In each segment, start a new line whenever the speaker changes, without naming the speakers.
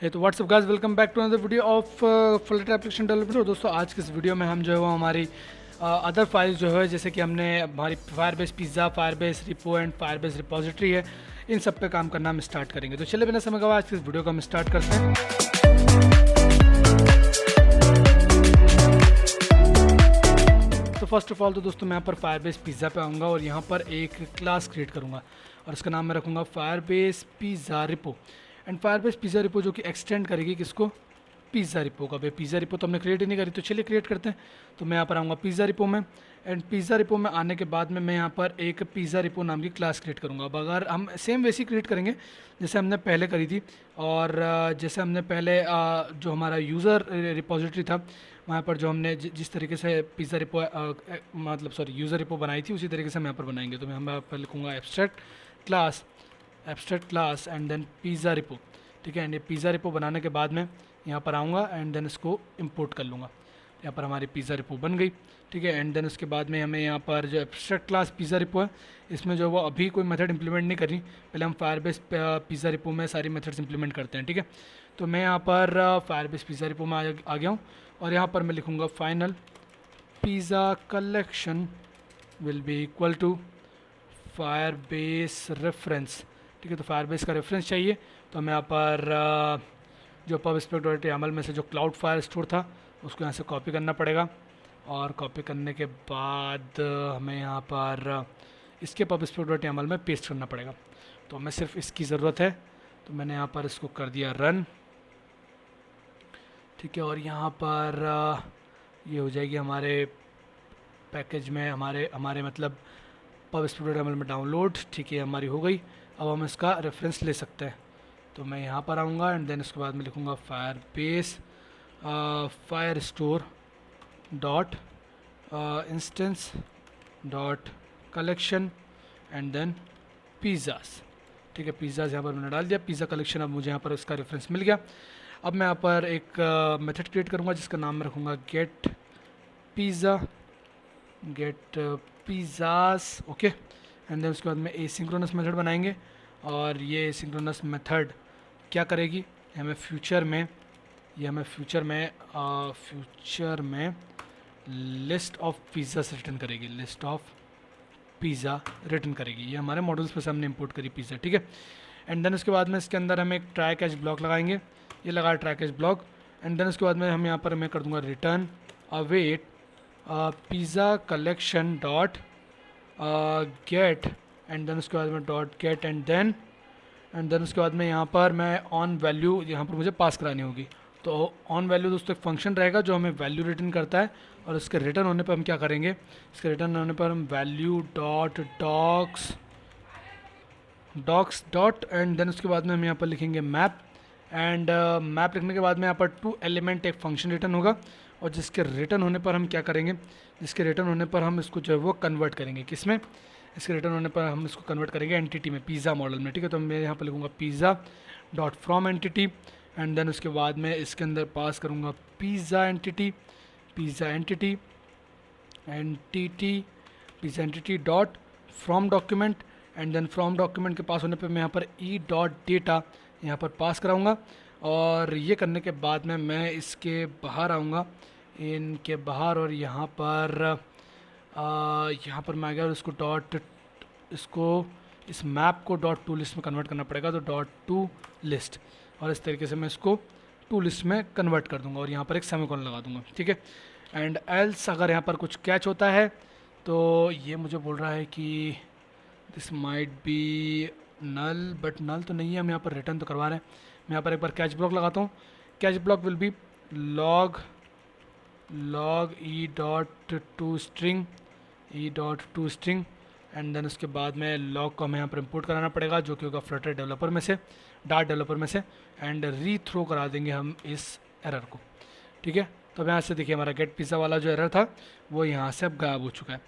तो what's up guys, welcome back to another video of flutter application developer. दोस्तों आज के इस वीडियो में हम जो है वो हमारी अदर फाइल्स जो है, जैसे कि हमने हमारी Firebase pizza, Firebase repo and Firebase repository है, इन सब पे काम करना हम स्टार्ट करेंगे। तो चलिए बिना समय गवाए आज के इस वीडियो को हम स्टार्ट करते हैं। तो फर्स्ट ऑफ ऑल तो दोस्तों मैं यहाँ पर फायरबेस पिज़्ज़ा पे आऊँगा और यहाँ पर एक क्लास क्रिएट करूँगा और इसका नाम मैं रखूँगा Firebase pizza repo. And Firebase pizza repo जो कि एक्सटेंड करेगी किसको, पिज़्ज़ा रिपो का। भाई पिज़्ज़ा रिपो तो हमने क्रिएट ही नहीं करी, तो चलिए क्रिएट करते हैं। तो मैं यहाँ पर आऊँगा पिज़्ज़ा रिपो में, एंड पिज़्ज़ा रिपो में आने के बाद में मैं यहाँ पर एक पिज़्ज़ा रिपो नाम की क्लास क्रिएट करूँगा। अब अगर हम सेम वैसी क्रिएट करेंगे जैसे हमने पहले करी थी, और जैसे हमने पहले जो हमारा यूज़र रिपोजिटरी था वहाँ पर जो हमने जिस तरीके से पिज़्ज़ा रिपो यूज़र रिपो बनाई थी उसी तरीके से हम यहाँ पर बनाएंगे। तो मैं यहाँ पर लिखूँगा abstract class and then pizza repo. ठीक है, एंड ये पिज़्ज़ा रिपो बनाने के बाद में यहाँ पर आऊँगा एंड देन इसको इंपोर्ट कर लूँगा। यहाँ पर हमारी पिज़्ज़ा रिपो बन गई। ठीक है, एंड देन उसके बाद में हमें यहाँ पर जो एब्स्ट्रैक्ट क्लास पिज़्ज़ा रिपो है, इसमें जो वो अभी कोई मेथड इंप्लीमेंट नहीं करी, पहले हम फायरबेस पिज़्ज़ा रिपो में सारी मेथड्स इंप्लीमेंट करते हैं। ठीक है, तो मैं यहाँ पर फायरबेस पिज़्ज़ा रिपो में आ गया हूँ और यहाँ पर मैं लिखूँगा final pizza collection will be equal to Firebase reference. ठीक है, तो फायरबेस का रेफरेंस चाहिए, तो मैं यहाँ पर जो pubspec.yaml में से जो क्लाउड फायर स्टोर था उसको यहाँ से कॉपी करना पड़ेगा, और कॉपी करने के बाद हमें यहाँ पर इसके pubspec.yaml में पेस्ट करना पड़ेगा। तो हमें सिर्फ इसकी ज़रूरत है, तो मैंने यहाँ पर इसको कर दिया रन। ठीक है, और यहाँ पर ये हो जाएगी हमारे पैकेज में, हमारे मतलब pubspec.yaml में डाउनलोड। ठीक है, हमारी हो गई। अब हम इसका रेफरेंस ले सकते हैं। तो मैं यहाँ पर आऊँगा एंड देन उसके बाद में लिखूँगा Firebase fire store dot instance dot collection and then pizzas. ठीक है, पिज़्ज़ास यहाँ पर मैंने डाल दिया, पिज़्ज़ा कलेक्शन। अब मुझे यहाँ पर उसका रेफरेंस मिल गया। अब मैं यहाँ पर एक मेथड क्रिएट करूँगा जिसका नाम मैं रखूँगा get pizzas. Okay, and then उसके बाद में एसिंक्रोनस मेथड बनाएंगे, और ये एसिंक्रोनस मेथड क्या करेगी, हमें फ्यूचर में लिस्ट ऑफ पिज़्ज़ा रिटर्न करेगी। ये हमारे मॉडल्स पे से हमने इंपोर्ट करी पिज़्ज़ा। ठीक है, एंड देन उसके बाद में इसके अंदर हम एक ट्राई कैच ब्लॉक लगाएंगे। ये लगा try catch block, and then उसके बाद में हम यहाँ पर मैं कर दूँगा return await pizza collection dot get, and then उसके बाद में डॉट गेट, एंड देन उसके बाद में यहाँ पर मैं ऑन वैल्यू यहाँ पर मुझे पास करानी होगी। तो ऑन वैल्यू दोस्तों एक फंक्शन रहेगा जो हमें वैल्यू रिटर्न करता है, और इसके रिटर्न होने पर हम क्या करेंगे, इसके रिटर्न होने पर हम value dot docs dot, and then उसके बाद में हम यहाँ पर लिखेंगे मैप, एंड मैप लिखने के बाद में यहाँ पर 2 एलिमेंट एक फंक्शन रिटर्न होगा, और जिसके रिटर्न होने पर हम क्या करेंगे, जिसके रिटर्न होने पर हम इसको जो है वो कन्वर्ट करेंगे। किसमें, इसके रिटर्न होने पर हम इसको कन्वर्ट करेंगे एंटिटी में, पिज़्ज़ा मॉडल में। ठीक है, तो मैं यहाँ पर लिखूँगा pizza dot from entity, and then उसके बाद में इसके अंदर पास करूँगा pizza entity dot from document, and then from document के पास होने पे मैं यहाँ पर ई डॉट डेटा यहाँ पर पास कराऊँगा। और ये करने के बाद में मैं इसके बाहर आऊँगा, इनके बाहर, और यहाँ पर मैं आ गया, और इसको इस map co dot to list में कन्वर्ट करना पड़ेगा। तो डॉट टू लिस्ट, और इस तरीके से मैं इसको टू लिस्ट में कन्वर्ट कर दूंगा, और यहाँ पर एक सेमीकोलन लगा दूंगा। ठीक है, एंड एल्स अगर यहाँ पर कुछ कैच होता है तो ये मुझे बोल रहा है कि this might be null, but null तो नहीं है, हम यहाँ पर रिटर्न तो करवा रहे हैं। मैं यहाँ पर एक बार कैच ब्लॉक लगाता हूँ। Catch block will be log e dot to string, and then उसके बाद में लॉग को हमें यहाँ पर इंपोर्ट कराना पड़ेगा, जो कि होगा फ्लटर डेवलपर में से, डार्ट डेवलपर में से, एंड रीथ्रो करा देंगे हम इस एरर को। ठीक है, तो अब यहाँ से देखिए हमारा गेट पिज़्ज़ा वाला जो एरर था वो यहाँ से अब गायब हो चुका है।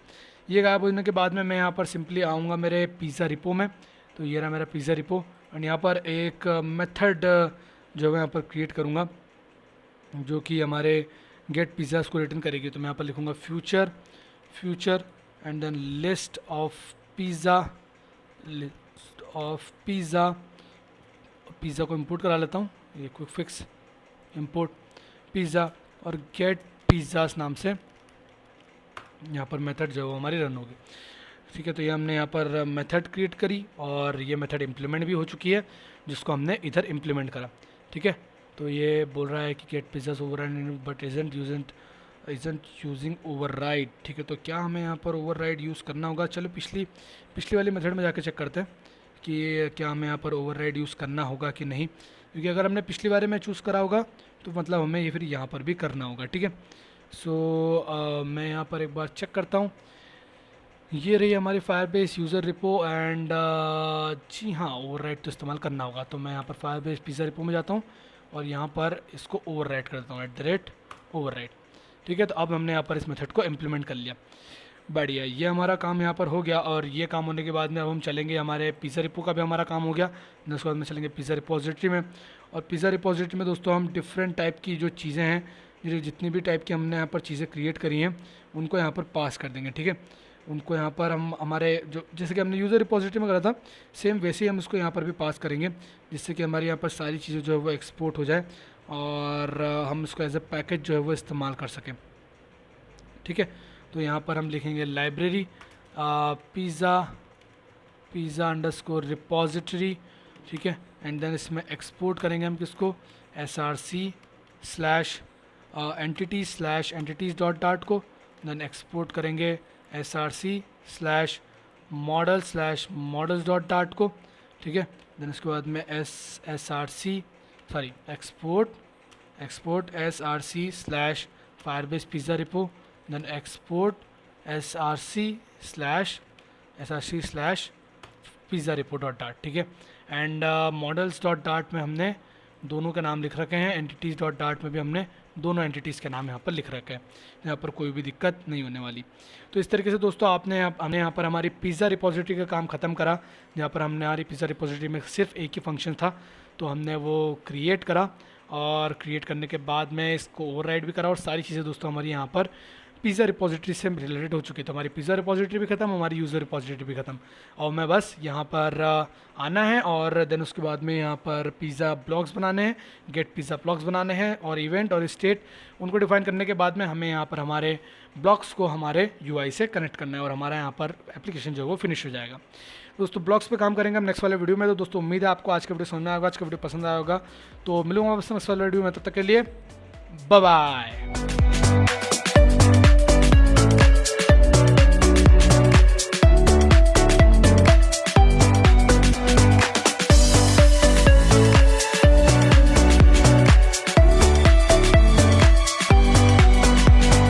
ये गायब होने के बाद में मैं यहाँ पर सिंपली आऊँगा मेरे पिज़्ज़ा रिपो में। तो ये रहा मेरा पिज़्ज़ा रिपो, एंड यहाँ पर एक मेथड जो मैं यहाँ पर क्रिएट करूँगा जो कि हमारे गेट पिज़्ज़ास को रिटर्न करेगी। तो मैं यहाँ पर लिखूँगा future and then list of pizza को इंपोर्ट करा लेता हूँ। ये क्विक फिक्स इंपोर्ट पिज़्ज़ा और गेट पिज़्ज़ास नाम से यहाँ पर मेथड जो है वो हमारी रन होगी। ठीक है, तो ये हमने यहाँ पर मेथड क्रिएट करी और ये मेथड इम्प्लीमेंट भी हो चुकी है जिसको हमने इधर इम्प्लीमेंट करा। ठीक है, तो ये बोल रहा है कि get pizzas override but isn't using override. ठीक है, तो क्या हमें यहाँ पर ओवरराइड यूज़ करना होगा। चलो पिछली वाली मेथड में जाके चेक करते हैं कि क्या हमें यहाँ पर ओवरराइड यूज़ करना होगा कि नहीं, क्योंकि अगर हमने पिछली बारे में चूज़ करा होगा तो मतलब हमें ये फिर यहाँ पर भी करना होगा। ठीक है, सो मैं यहाँ पर एक बार चेक करता हूँ। ये रही हमारी फायरबेस यूज़र रिपो एंड जी हाँ, ओवरराइड तो इस्तेमाल करना होगा। तो मैं यहाँ पर फायरबेस पिज़्ज़ा रिपो में जाता हूँ और यहाँ पर इसको ओवरराइड करता हूँ @ओवरराइड। ठीक है, तो अब हमने यहाँ पर इस मेथड को इम्प्लीमेंट कर लिया। बढ़िया, ये हमारा काम यहाँ पर हो गया। और ये काम होने के बाद में अब हम चलेंगे, हमारे पिज़्ज़ा रिपो का भी हमारा काम हो गया। उसके बाद में चलेंगे पिज़्ज़ा रिपोजिटरी में। और पिज़्ज़ा रिपोजिटरी में दोस्तों हम डिफरेंट टाइप की जो चीज़ें हैं, जो जितनी भी टाइप की हमने यहाँ पर चीज़ें क्रिएट करी हैं उनको यहाँ पर पास कर देंगे। ठीक है, उनको यहाँ पर हम हमारे जो जैसे कि हमने यूज़र रिपोजिटरी में करा था सेम वैसे ही हम इसको यहाँ पर भी पास करेंगे, जिससे कि हमारे यहाँ पर सारी चीज़ें जो है वो एक्सपोर्ट हो जाए और हम इसको एज ए पैकेज जो है वो इस्तेमाल कर सकें। ठीक है, तो यहाँ पर हम लिखेंगे लाइब्रेरी पिज़्ज़ा अंडरस्कोर रिपोजिटरी। ठीक है, एंड देन इसमें एक्सपोर्ट करेंगे हम किसको, src/entity/entities.dart को। देन एक्सपोर्ट करेंगे src/model/models.dart को। ठीक है, देन उसके बाद में export src/firebase pizza repo. Then export src/पिज़्ज़ा रिपो.dart। ठीक है, एंड models.dart में हमने दोनों के नाम लिख रखे हैं, entities.dart में भी हमने दोनों एंटिटीज़ के नाम यहाँ पर लिख रखे हैं। यहाँ पर कोई भी दिक्कत नहीं होने वाली। तो इस तरीके से दोस्तों हमने यहाँ पर हमारी पिज़्ज़ा रिपोजिटरी का काम ख़त्म करा, जहाँ पर हमने हमारी पिज़्ज़ा रिपोजिटरी में सिर्फ एक ही फंक्शन था, तो हमने वो क्रिएट करा और क्रिएट करने के बाद में इसको ओवरराइड भी करा और सारी चीज़ें दोस्तों हमारी यहाँ पर पिज़्ज़ा रिपोजिटरी से रिलेटेड हो चुकी है। तो हमारी पिज़्ज़ा रिपोजिटरी भी ख़त्म, हमारी यूज़र रिपोजिटरी भी ख़त्म। और मैं बस यहाँ पर आना है और देन उसके बाद में यहाँ पर पिज़्ज़ा ब्लॉग्स बनाने हैं, गेट पिज़्ज़ा ब्लॉग्स बनाने हैं और इवेंट और स्टेट उनको डिफाइन करने के बाद में हमें यहाँ पर हमारे ब्लॉग्स को हमारे UI से कनेक्ट करना है और हमारा यहाँ पर एप्लीकेशन जो है वो फिनिश हो जाएगा। दोस्तों ब्लॉग्स पे काम करेंगे हम नेक्स्ट वाले वीडियो में। तो दोस्तों उम्मीद है आपको आज का वीडियो समझ में आएगा, आज का वीडियो पसंद आया होगा। तो मिलूंगा नेक्स्ट वाले वीडियो में, तब तक के लिए बाय बाय।